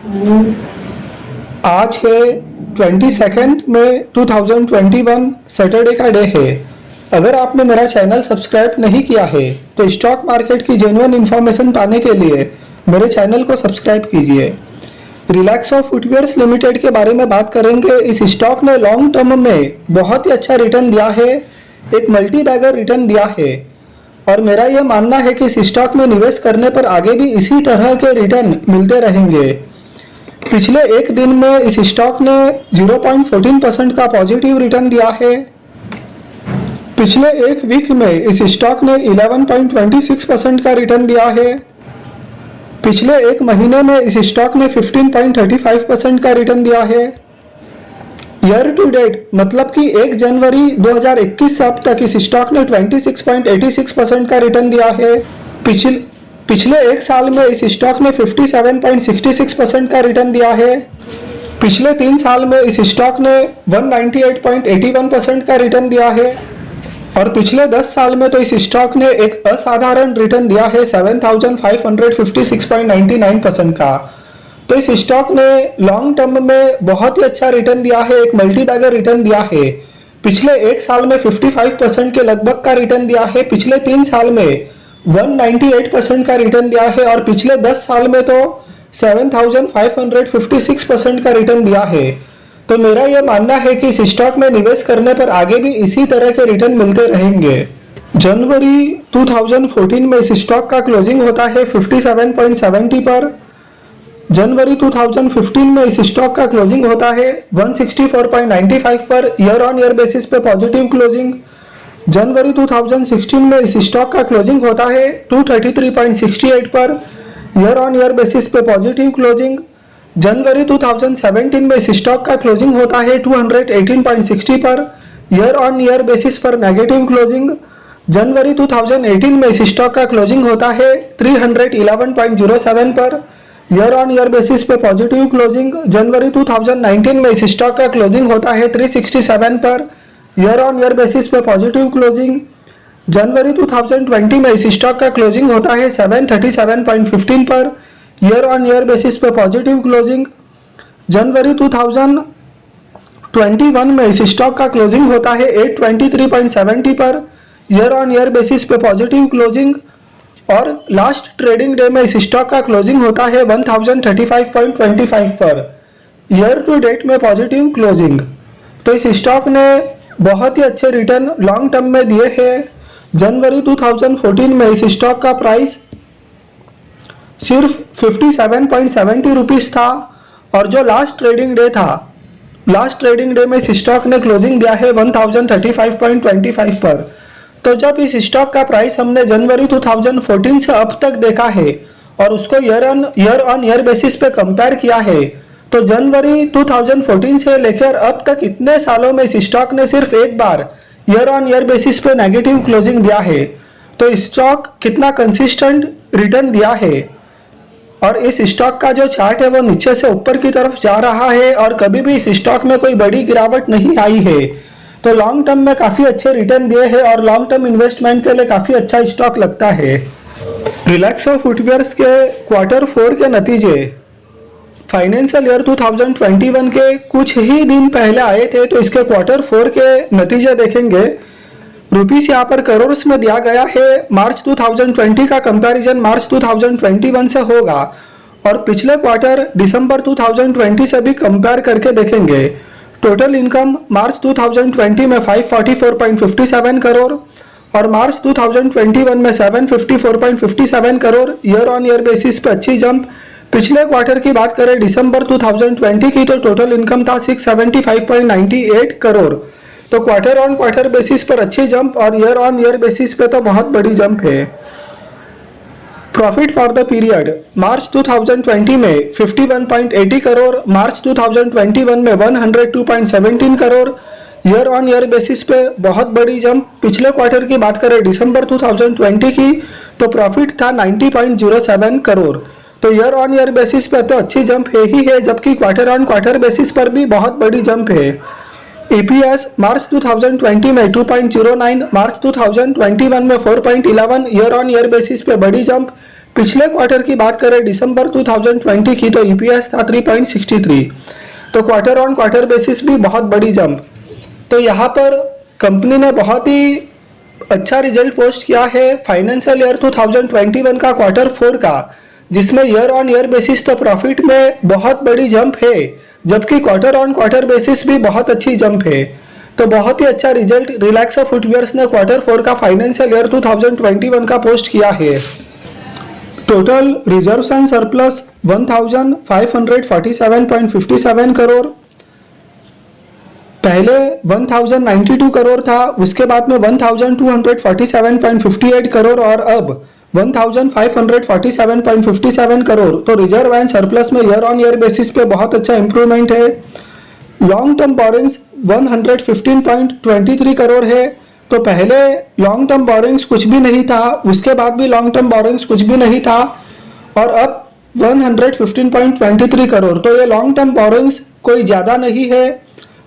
आज है 22 मई 2021, सैटरडे का डे है। अगर आपने मेरा चैनल सब्सक्राइब नहीं किया है तो स्टॉक मार्केट की जेन्युइन इन्फॉर्मेशन पाने के लिए मेरे चैनल को सब्सक्राइब कीजिए। रिलैक्सो फुटवियर्स लिमिटेड के बारे में बात करेंगे। इस स्टॉक ने लॉन्ग टर्म में बहुत ही अच्छा रिटर्न दिया है, एक मल्टी बैगर रिटर्न दिया है और मेरा यह मानना है कि इस स्टॉक में निवेश करने पर आगे भी इसी तरह के रिटर्न मिलते रहेंगे। पिछले एक दिन में इस स्टॉक ने 0.14% का पॉजिटिव रिटर्न दिया है। पिछले एक वीक में इस स्टॉक ने 11.26% का रिटर्न दिया है। पिछले एक महीने में इस स्टॉक ने 15.35% का रिटर्न दिया है। ईयर टू डेट मतलब कि 1 जनवरी 2021 से अब तक इस स्टॉक ने 26.86% का रिटर्न दिया है। पिछले एक साल में इस स्टॉक ने 57.66% का रिटर्न दिया है। पिछले 3 साल में इस स्टॉक ने 198.81% का रिटर्न दिया है और पिछले 10 साल में तो इस स्टॉक ने एक असाधारण रिटर्न दिया है 7556.99% का। तो इस स्टॉक ने लॉन्ग टर्म में बहुत ही अच्छा रिटर्न दिया है, एक मल्टी बैगर रिटर्न दिया है। पिछले एक साल में 55% के लगभग का रिटर्न दिया है। पिछले 3 साल में 198% का रिटर्न दिया है और पिछले 10 साल में तो 7556% का रिटर्न दिया है। तो मेरा यह मानना है कि इस स्टॉक में निवेश करने पर आगे भी इसी तरह के रिटर्न मिलते रहेंगे। जनवरी 2014 में इस स्टॉक का क्लोजिंग होता है 57.70 पर। जनवरी 2015 में इस स्टॉक का क्लोजिंग होता है 164.95 पर, ईयर ऑन ईयर बेसिस पे पॉजिटिव क्लोजिंग। जनवरी 2016 में इस स्टॉक का क्लोजिंग होता है 233.68 पर, ईयर ऑन ईयर बेसिस पे पॉजिटिव क्लोजिंग। जनवरी 2017 में इस स्टॉक का क्लोजिंग होता है 218.60 पर, ईयर ऑन ईयर बेसिस पर नेगेटिव क्लोजिंग। जनवरी 2018 में इस स्टॉक का क्लोजिंग होता है 311.07 पर, ईयर ऑन ईयर बेसिस पे पॉजिटिव क्लोजिंग। जनवरी 2019 में इस स्टॉक का क्लोजिंग होता है 367 पर, ईयर ऑन ईयर बेसिस पे पॉजिटिव क्लोजिंग। जनवरी 2020 में इस स्टॉक का क्लोजिंग होता है 737.15 पर, ईयर ऑन ईयर बेसिस पे पॉजिटिव क्लोजिंग। जनवरी 2021 में इस स्टॉक का क्लोजिंग होता है 823.70 पर, ईयर ऑन ईयर बेसिस पे पॉजिटिव क्लोजिंग और लास्ट ट्रेडिंग डे में इस स्टॉक का क्लोजिंग होता है 1035.25 पर, ईयर टू डेट में पॉजिटिव क्लोजिंग। तो इस स्टॉक ने बहुत ही अच्छे रिटर्न लॉन्ग टर्म में दिए हैं। जनवरी 2014 में इस स्टॉक का प्राइस सिर्फ 57.70 रुपीस था और जो लास्ट ट्रेडिंग डे था, लास्ट ट्रेडिंग डे में इस स्टॉक ने क्लोजिंग दिया है 1035.25 पर। तो जब इस स्टॉक का प्राइस हमने जनवरी 2014 से अब तक देखा है और उसको ईयर ऑन ईयर बेसिस पे कंपेयर किया है, तो जनवरी 2014 से लेकर अब तक इतने सालों में इस स्टॉक ने सिर्फ एक बार ईयर ऑन ईयर बेसिस पे नेगेटिव क्लोजिंग दिया है। तो स्टॉक कितना कंसिस्टेंट रिटर्न दिया है और इस स्टॉक का जो चार्ट है वो नीचे से ऊपर की तरफ जा रहा है और कभी भी इस स्टॉक में कोई बड़ी गिरावट नहीं आई है। तो लॉन्ग टर्म में काफी अच्छे रिटर्न दिए हैं और लॉन्ग टर्म इन्वेस्टमेंट के लिए काफी अच्छा स्टॉक लगता है। रिलैक्सो फुटवियर्स के Q4 के नतीजे फाइनेंशियल ईयर 2021 के कुछ ही दिन पहले आए थे। तो इसके Q4 के नतीजे देखेंगे। रुपीस यहाँ पर करोड़ में दिया गया है। मार्च 2020 का कंपैरिजन मार्च 2021 से होगा और पिछले क्वार्टर दिसंबर 2020 से भी कंपेयर करके देखेंगे। टोटल इनकम मार्च 2020 में 544.57 करोड़ और मार्च 2021 में 754.57 crore, year on year basis पे अच्छी जंप। पिछले क्वार्टर की बात करें दिसंबर 2020 की, तो टोटल इनकम था 675.98 करोड़। तो क्वार्टर ऑन क्वार्टर बेसिस पर अच्छी जंप और ईयर ऑन ईयर बेसिस पे तो बहुत बड़ी जंप है। प्रॉफिट फॉर द पीरियड मार्च 2020 में 51.80 करोड़, मार्च 2021 में 102.17 crore, year on year basis पे बहुत बड़ी जंप। पिछले क्वार्टर की बात करें दिसंबर 2020 की, तो प्रॉफिट था 90.07 करोड़। तो ईयर ऑन ईयर बेसिस पे तो अच्छी जंप है ही है, जबकि क्वार्टर ऑन क्वार्टर बेसिस पर भी बहुत बड़ी जंप है। ईपीएस मार्च 2020 में 2.09, मार्च 2021 में 4.11, ईयर ऑन ईयर बेसिस पे बड़ी जंप। पिछले क्वार्टर की बात करें दिसंबर 2020 की तो ईपीएस था 3.63, तो क्वार्टर ऑन क्वार्टर बेसिस भी बहुत बड़ी जंप। तो यहाँ पर कंपनी ने बहुत ही अच्छा रिजल्ट पोस्ट किया है फाइनेंशियल ईयर 2021 का क्वार्टर 4 का, जिसमें ईयर ऑन ईयर बेसिस तो प्रॉफिट में बहुत बड़ी जंप है, जबकि क्वार्टर ऑन क्वार्टर बेसिस भी बहुत अच्छी जंप है। तो बहुत ही अच्छा रिजल्ट रिलैक्सो फुटवियर्स ने क्वार्टर 4 का फाइनेंशियल ईयर 2021 का पोस्ट किया है। Total reserves and surplus 1547.57 crore, पहले 1092 करोड़ था, उसके बाद में 1247.58 करोड़ और अब 1547.57 करोड़। तो रिजर्व एंड सरप्लस में ईयर ऑन ईयर बेसिस पे बहुत अच्छा इंप्रूवमेंट है। लॉन्ग टर्म बोरिंग्स 115.23 करोड़ है, तो पहले लॉन्ग टर्म बोरिंग्स कुछ भी नहीं था, उसके बाद भी लॉन्ग टर्म बोरिंग्स कुछ भी नहीं था और अब 115.23 करोड़। तो ये लॉन्ग टर्म बोरिंग्स कोई ज़्यादा नहीं है,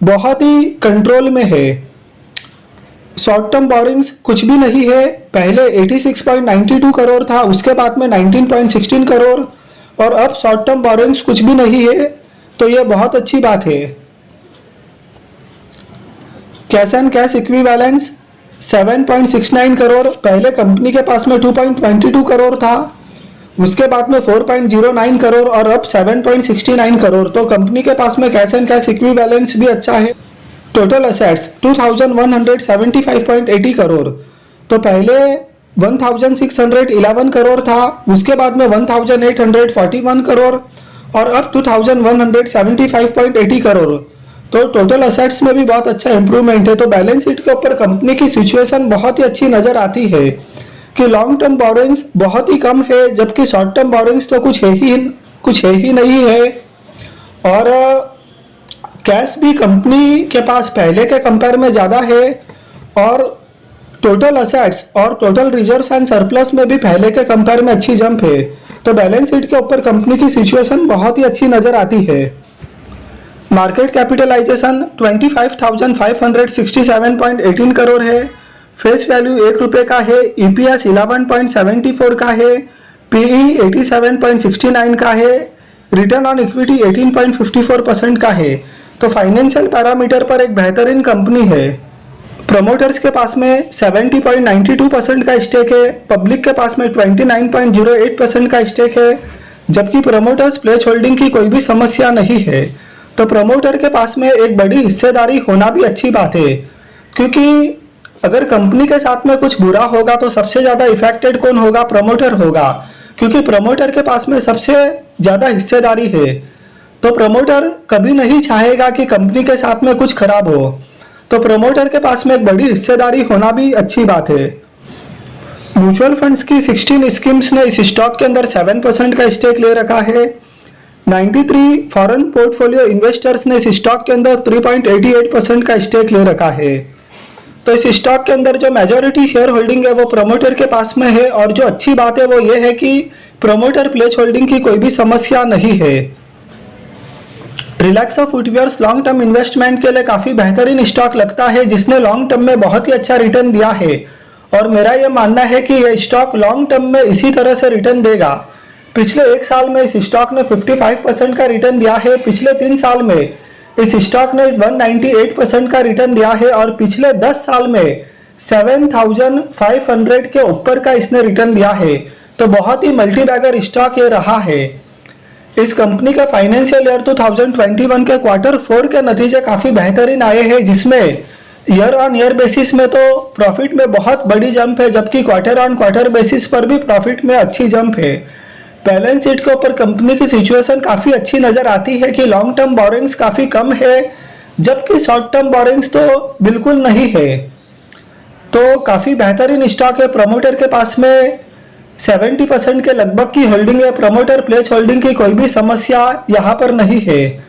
बहुत ही कंट्रोल में है। शॉर्ट टर्म बोरिंग्स कुछ भी नहीं है, पहले 86.92 करोड़ था, उसके बाद में 19.16 करोड़ और अब शॉर्ट टर्म बोरिंग्स कुछ भी नहीं है, तो ये बहुत अच्छी बात है। Cash and cash equivalence 7.69 crore, पहले कंपनी के पास में 2.22 करोड़ था, उसके बाद में 4.09 करोड़ और अब 7.69 करोड़। तो कंपनी के पास में कैश एंड कैश इक्विवेलेंस भी अच्छा है। टोटल असेट्स 2175.80 करोड़, तो पहले 1611 करोड़ था, उसके बाद में 1841 करोड़ और अब 2175.80 करोड़। तो टोटल असेट्स में भी बहुत अच्छा इंप्रूवमेंट है। तो बैलेंस शीट के ऊपर कंपनी की सिचुएशन बहुत ही अच्छी नजर आती है कि लॉन्ग टर्म बोरिंग्स बहुत ही कम है, जबकि शॉर्ट टर्म बोरिंग्स तो कुछ है ही नहीं है और कैश भी कंपनी के पास पहले के कंपेयर में ज़्यादा है और टोटल असेट्स और टोटल रिजर्व्स एंड सरप्लस में भी पहले के कंपेयर में अच्छी जंप है। तो बैलेंस शीट के ऊपर कंपनी की सिचुएशन बहुत ही अच्छी नजर आती है। मार्केट कैपिटलाइजेशन 25,567.18 करोड़ है, फेस वैल्यू 1 रुपये का है, ईपीएस 11.74 का है, पीई 87.69 का है, रिटर्न ऑन इक्विटी 18.54% का है। तो फाइनेंशियल पैरामीटर पर एक बेहतरीन कंपनी है। प्रमोटर्स के पास में 70.92% का स्टेक है, पब्लिक के पास में 29.08% का स्टेक है, जबकि प्रमोटर्स प्लेस होल्डिंग की कोई भी समस्या नहीं है। तो प्रमोटर के पास में एक बड़ी हिस्सेदारी होना भी अच्छी बात है, क्योंकि अगर कंपनी के साथ में कुछ बुरा होगा तो सबसे ज़्यादा इफेक्टेड कौन होगा? प्रमोटर होगा, क्योंकि प्रमोटर के पास में सबसे ज़्यादा हिस्सेदारी है। तो प्रमोटर कभी नहीं चाहेगा कि कंपनी के साथ में कुछ खराब हो, तो प्रमोटर के पास में एक बड़ी हिस्सेदारी होना भी अच्छी बात है। म्यूचुअल फंड्स की 16 स्कीम्स ने इस स्टॉक के अंदर 7% का स्टेक ले रखा है। 93 फॉरेन पोर्टफोलियो इन्वेस्टर्स ने इस स्टॉक के अंदर 3.88% का स्टेक ले रखा है। तो इस स्टॉक के अंदर जो मेजॉरिटी शेयर होल्डिंग है वो प्रमोटर के पास में है और जो अच्छी बात है वो ये है कि प्रमोटर प्लेस होल्डिंग की कोई भी समस्या नहीं है। Relaxo footwears long term investment के लिए काफी बेहतरीन स्टॉक लगता है, जिसने लॉन्ग टर्म में बहुत ही अच्छा रिटर्न दिया है और मेरा यह मानना है कि यह स्टॉक लॉन्ग टर्म में इसी तरह से रिटर्न देगा। पिछले 1 साल में इस स्टॉक ने 55% का रिटर्न दिया है, पिछले 3 साल में इस स्टॉक ने 198% का रिटर्न दिया है और पिछले 10 साल में 7,500 के ऊपर का इसने रिटर्न दिया है। तो बहुत ही मल्टीबैगर स्टॉक ये रहा है। इस कंपनी का फाइनेंशियल ईयर 2021 के क्वार्टर 4 के नतीजे काफी बेहतरीन आए हैं, जिसमें ईयर ऑन ईयर बेसिस में तो प्रॉफिट में बहुत बड़ी जंप है, जबकि क्वार्टर ऑन क्वार्टर बेसिस पर भी प्रॉफिट में अच्छी जंप है। बैलेंस शीट के ऊपर कंपनी की सिचुएशन काफी अच्छी नजर आती है कि लॉन्ग टर्म बोरिंग्स काफी कम है, जबकि शॉर्ट टर्म बोरिंग्स तो बिल्कुल नहीं है। तो काफी बेहतरीन स्टॉक है। प्रमोटर के पास में 70% के लगभग की होल्डिंग है, प्रमोटर प्लेस होल्डिंग की कोई भी समस्या यहाँ पर नहीं है।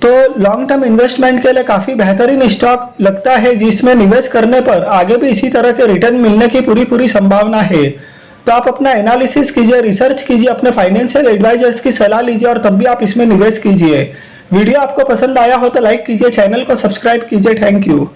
तो लॉन्ग टर्म इन्वेस्टमेंट के लिए काफी बेहतरीन स्टॉक लगता है, जिसमें निवेश करने पर आगे भी इसी तरह के रिटर्न मिलने की पूरी संभावना है। तो आप अपना एनालिसिस कीजिए, रिसर्च कीजिए, अपने फाइनेंशियल एडवाइजर्स की सलाह लीजिए और तब भी आप इसमें निवेश कीजिए। वीडियो आपको पसंद आया हो तो लाइक कीजिए, चैनल को सब्सक्राइब कीजिए। Thank you.